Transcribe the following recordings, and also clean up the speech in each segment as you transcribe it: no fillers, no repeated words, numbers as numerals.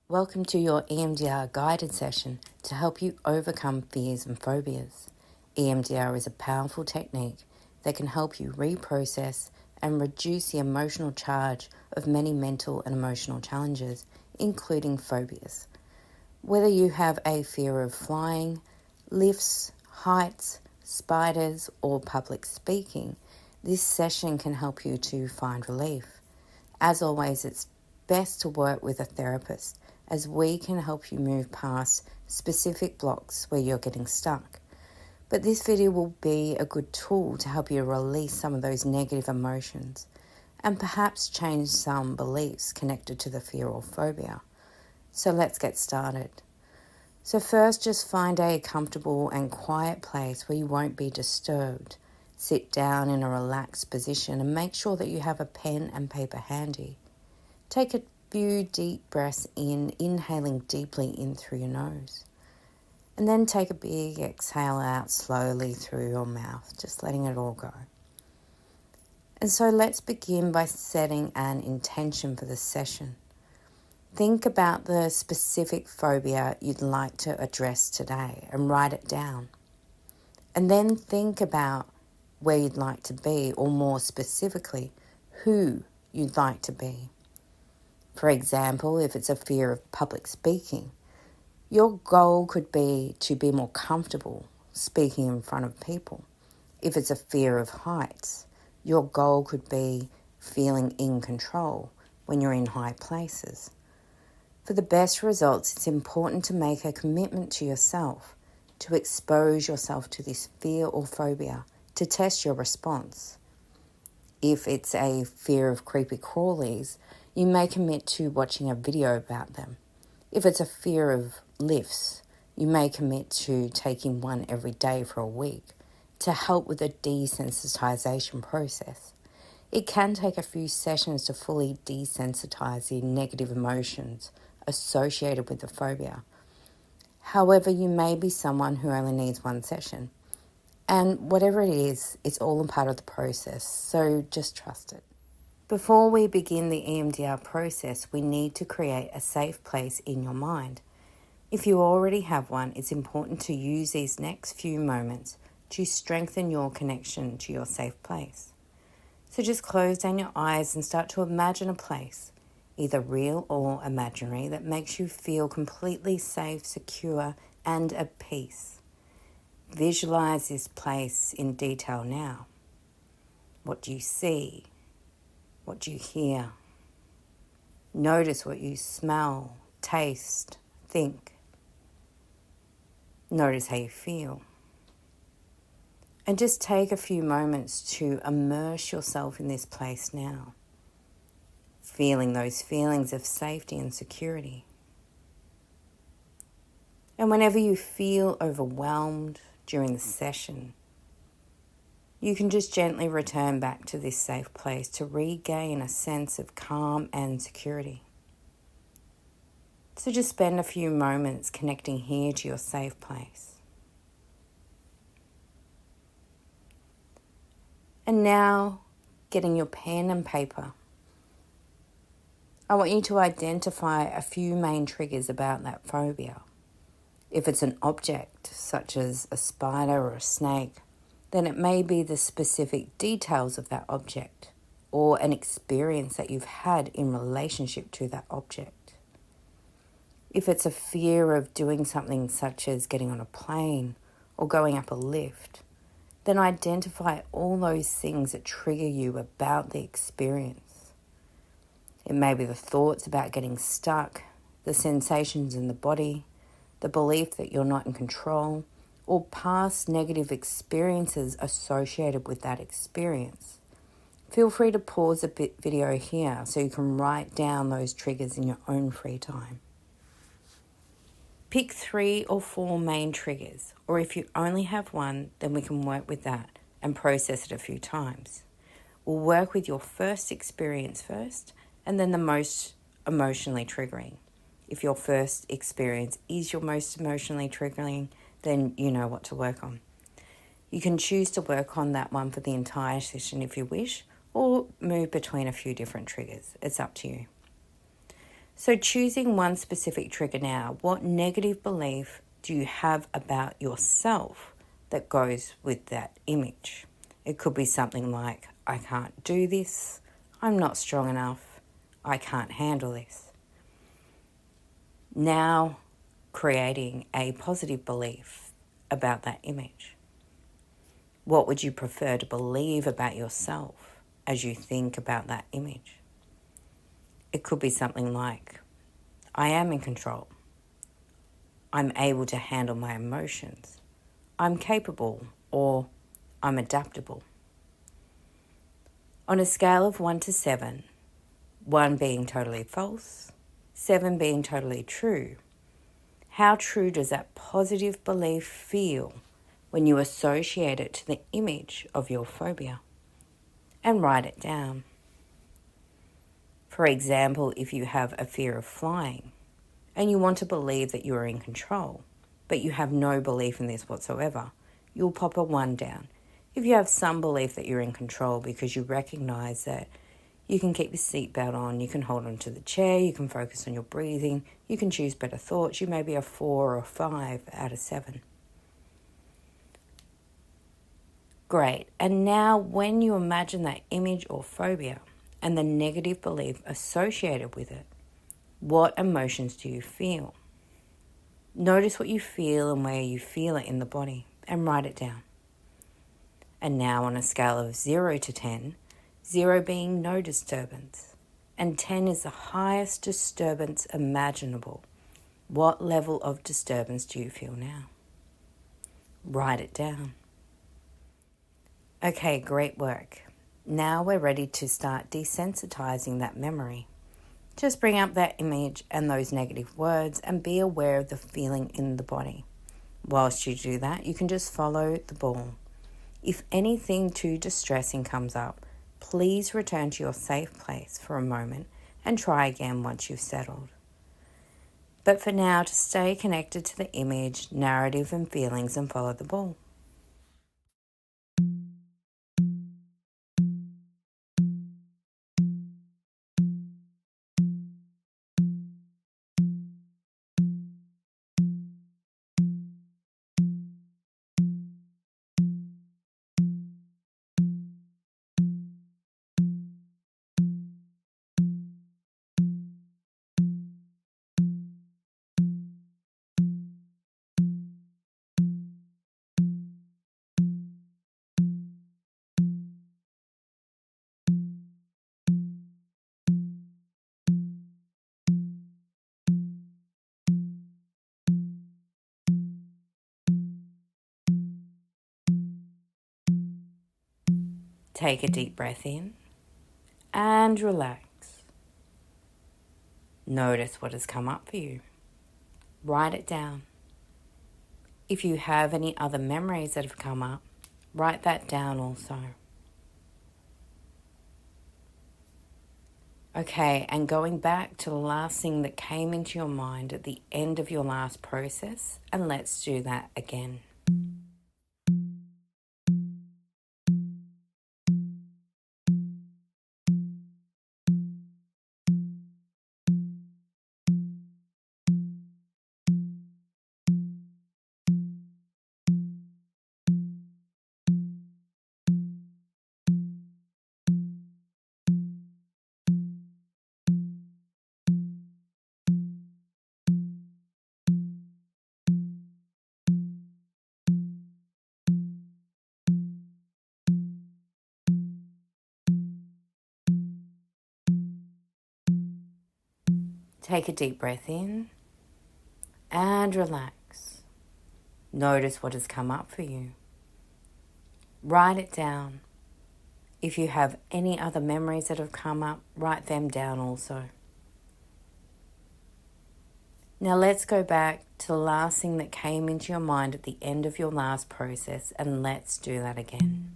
Welcome to your EMDR guided session to help you overcome fears and phobias. EMDR is a powerful technique that can help you reprocess and reduce the emotional charge of many mental and emotional challenges, including phobias. Whether you have a fear of flying, lifts, heights, spiders, or public speaking, this session can help you to find relief. As always, it's best to work with a therapist, as we can help you move past specific blocks where you're getting stuck. But this video will be a good tool to help you release some of those negative emotions and perhaps change some beliefs connected to the fear or phobia. So let's get started. So first, just find a comfortable and quiet place where you won't be disturbed. Sit down in a relaxed position and make sure that you have a pen and paper handy. Take a few deep breaths in, inhaling deeply in through your nose. And then take a big exhale out slowly through your mouth, just letting it all go. And so let's begin by setting an intention for this session. Think about the specific phobia you'd like to address today and write it down. And then think about where you'd like to be, or more specifically, who you'd like to be. For example, if it's a fear of public speaking, your goal could be to be more comfortable speaking in front of people. If it's a fear of heights, your goal could be feeling in control when you're in high places. For the best results, it's important to make a commitment to yourself, to expose yourself to this fear or phobia, to test your response. If it's a fear of creepy crawlies, you may commit to watching a video about them. If it's a fear of lifts, you may commit to taking one every day for a week to help with the desensitization process. It can take a few sessions to fully desensitize the negative emotions associated with the phobia. However, you may be someone who only needs one session. And whatever it is, it's all a part of the process, so just trust it. Before we begin the EMDR process, we need to create a safe place in your mind. If you already have one, it's important to use these next few moments to strengthen your connection to your safe place. So just close down your eyes and start to imagine a place, either real or imaginary, that makes you feel completely safe, secure, and at peace. Visualize this place in detail now. What do you see? What do you hear? Notice what you smell, taste, think. Notice how you feel. And just take a few moments to immerse yourself in this place now, feeling those feelings of safety and security. And whenever you feel overwhelmed during the session, you can just gently return back to this safe place to regain a sense of calm and security. So just spend a few moments connecting here to your safe place. And now, getting your pen and paper, I want you to identify a few main triggers about that phobia. If it's an object, such as a spider or a snake, then it may be the specific details of that object or an experience that you've had in relationship to that object. If it's a fear of doing something such as getting on a plane or going up a lift, then identify all those things that trigger you about the experience. It may be the thoughts about getting stuck, the sensations in the body, the belief that you're not in control, or past negative experiences associated with that experience. Feel free to pause the video here so you can write down those triggers in your own free time. Pick 3 or 4 main triggers, or if you only have one, then we can work with that and process it a few times. We'll work with your first experience first, and then the most emotionally triggering. If your first experience is your most emotionally triggering, then you know what to work on. You can choose to work on that one for the entire session if you wish, or move between a few different triggers. It's up to you. So choosing one specific trigger now, what negative belief do you have about yourself that goes with that image? It could be something like, I can't do this, I'm not strong enough, I can't handle this. Now creating a positive belief about that image. What would you prefer to believe about yourself as you think about that image? It could be something like, I am in control. I'm able to handle my emotions. I'm capable, or I'm adaptable. On a scale of 1 to 7, 1 being totally false, 7 being totally true, how true does that positive belief feel when you associate it to the image of your phobia? And write it down. For example, if you have a fear of flying and you want to believe that you are in control, but you have no belief in this whatsoever, you'll pop a 1 down. If you have some belief that you're in control because you recognize that you can keep your seatbelt on, you can hold onto the chair, you can focus on your breathing, you can choose better thoughts, you may be a 4 or 5 out of 7. Great. And now when you imagine that image or phobia and the negative belief associated with it, what emotions do you feel? Notice what you feel and where you feel it in the body and write it down. And now on a scale of 0 to 10, 0 being no disturbance and 10 is the highest disturbance imaginable, what level of disturbance do you feel now? Write it down. Okay, great work. Now we're ready to start desensitizing that memory. Just bring up that image and those negative words and be aware of the feeling in the body. Whilst you do that, you can just follow the ball. If anything too distressing comes up, please return to your safe place for a moment and try again once you've settled. But for now, to stay connected to the image, narrative and feelings and follow the ball. Take a deep breath in and relax. Notice what has come up for you. Write it down. If you have any other memories that have come up, write that down also. Okay, and going back to the last thing that came into your mind at the end of your last process, and let's do that again. Take a deep breath in and relax. Notice what has come up for you. Write it down. If you have any other memories that have come up, write them down also. Now let's go back to the last thing that came into your mind at the end of your last process, and let's do that again.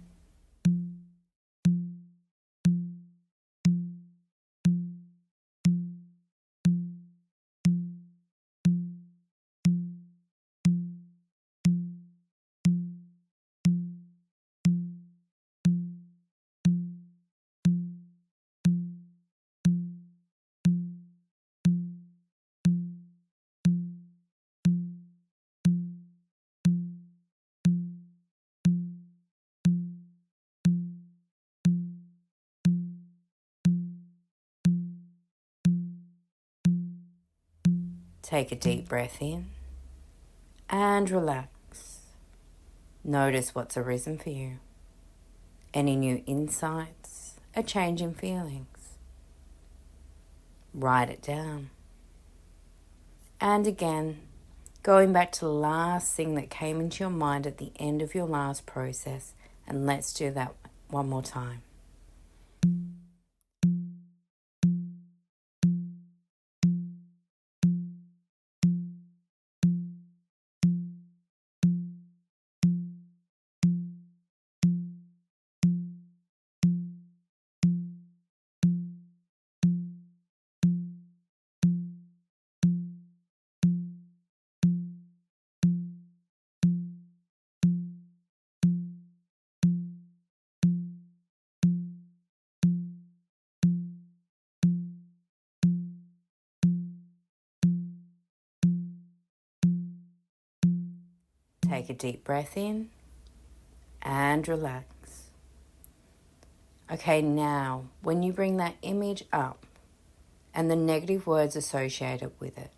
Take a deep breath in and relax. Notice what's arisen for you. Any new insights, a change in feelings. Write it down. And again, going back to the last thing that came into your mind at the end of your last process, and let's do that one more time. Take a deep breath in and relax. Okay, now, when you bring that image up and the negative words associated with it,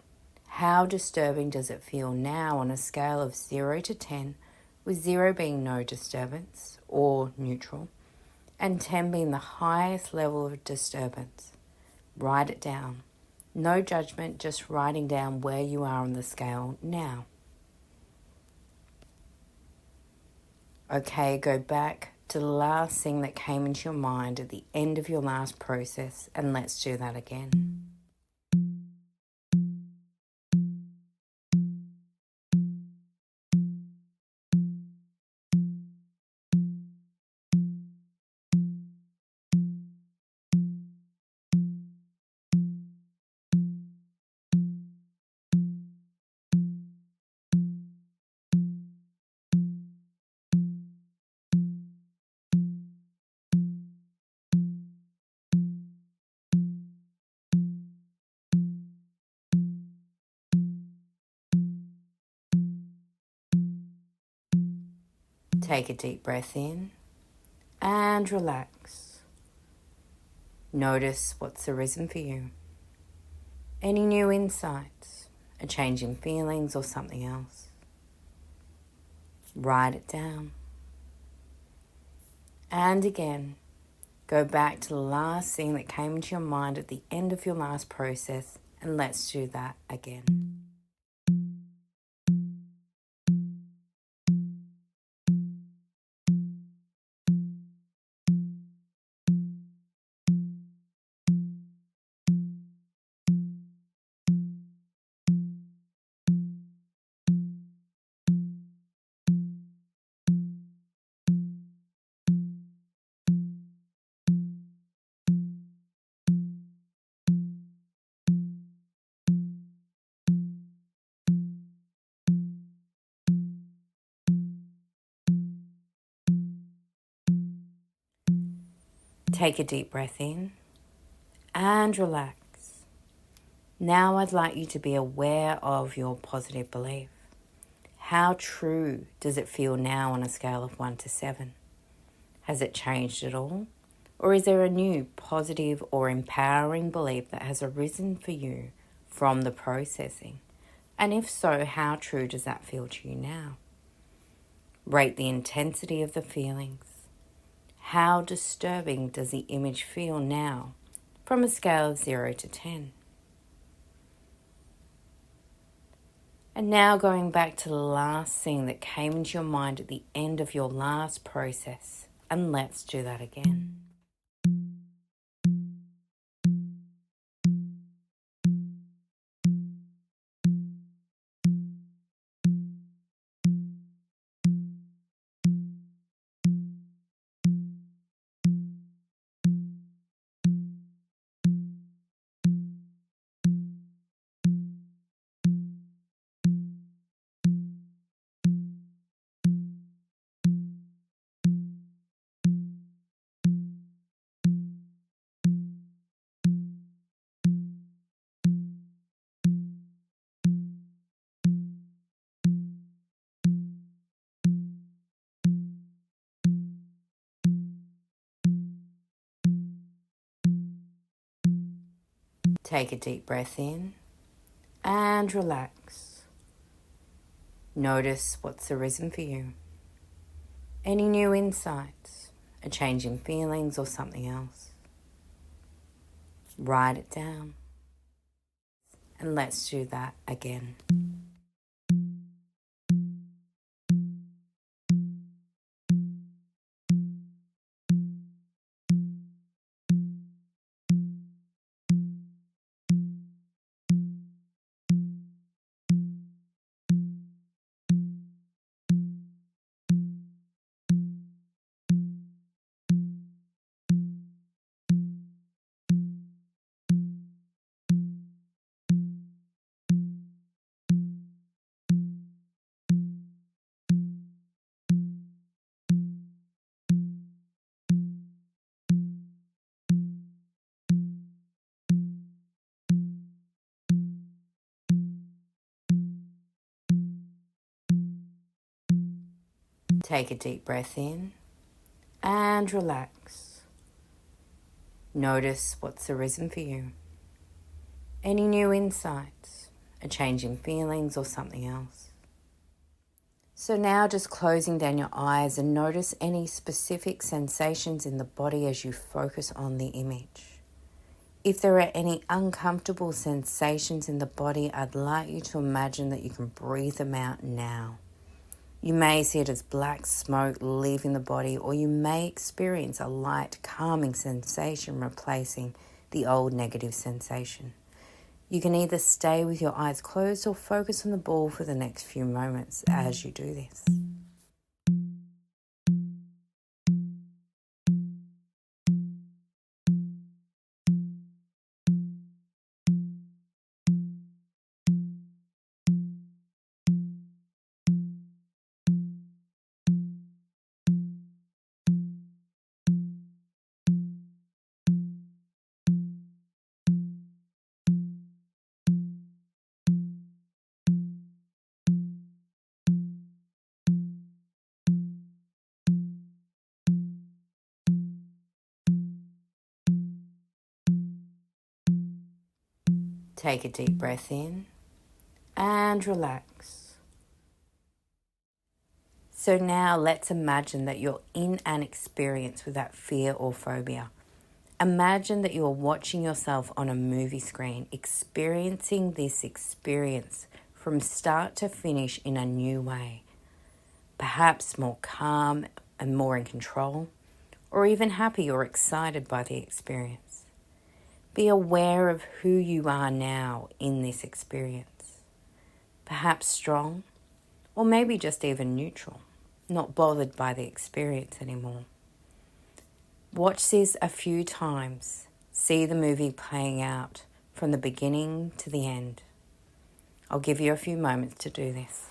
how disturbing does it feel now on a scale of 0 to 10, with 0 being no disturbance or neutral, and 10 being the highest level of disturbance? Write it down. No judgment, just writing down where you are on the scale now. Okay, go back to the last thing that came into your mind at the end of your last process, and let's do that again. Take a deep breath in and relax. Notice what's arisen for you. Any new insights, a change in feelings or something else. Write it down. And again, go back to the last thing that came into your mind at the end of your last process, and let's do that again. Take a deep breath in and relax. Now I'd like you to be aware of your positive belief. How true does it feel now on a scale of 1 to 7? Has it changed at all? Or is there a new positive or empowering belief that has arisen for you from the processing? And if so, how true does that feel to you now? Rate the intensity of the feelings. How disturbing does the image feel now from a scale of 0 to 10? And now going back to the last thing that came into your mind at the end of your last process. And let's do that again. Take a deep breath in and relax. Notice what's arisen for you. Any new insights, a change in feelings or something else. Write it down. And let's do that again. Take a deep breath in and relax. Notice what's arisen for you. Any new insights, a change in feelings or something else. So now just closing down your eyes and notice any specific sensations in the body as you focus on the image. If there are any uncomfortable sensations in the body, I'd like you to imagine that you can breathe them out now. You may see it as black smoke leaving the body, or you may experience a light, calming sensation replacing the old negative sensation. You can either stay with your eyes closed or focus on the ball for the next few moments as you do this. Take a deep breath in and relax. So now let's imagine that you're in an experience with that fear or phobia. Imagine that you're watching yourself on a movie screen, experiencing this experience from start to finish in a new way. Perhaps more calm and more in control, or even happy or excited by the experience. Be aware of who you are now in this experience. Perhaps strong, or maybe just even neutral, not bothered by the experience anymore. Watch this a few times. See the movie playing out from the beginning to the end. I'll give you a few moments to do this.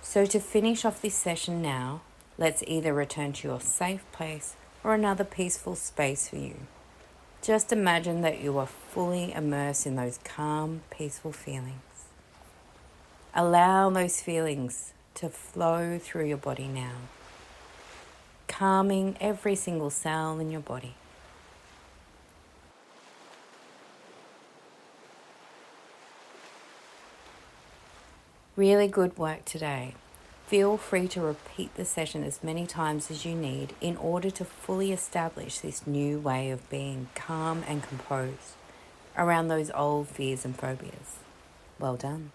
So to finish off this session now, let's either return to your safe place or another peaceful space for you. Just imagine that you are fully immersed in those calm, peaceful feelings. Allow those feelings to flow through your body now, calming every single cell in your body. Really good work today. Feel free to repeat the session as many times as you need in order to fully establish this new way of being calm and composed around those old fears and phobias. Well done.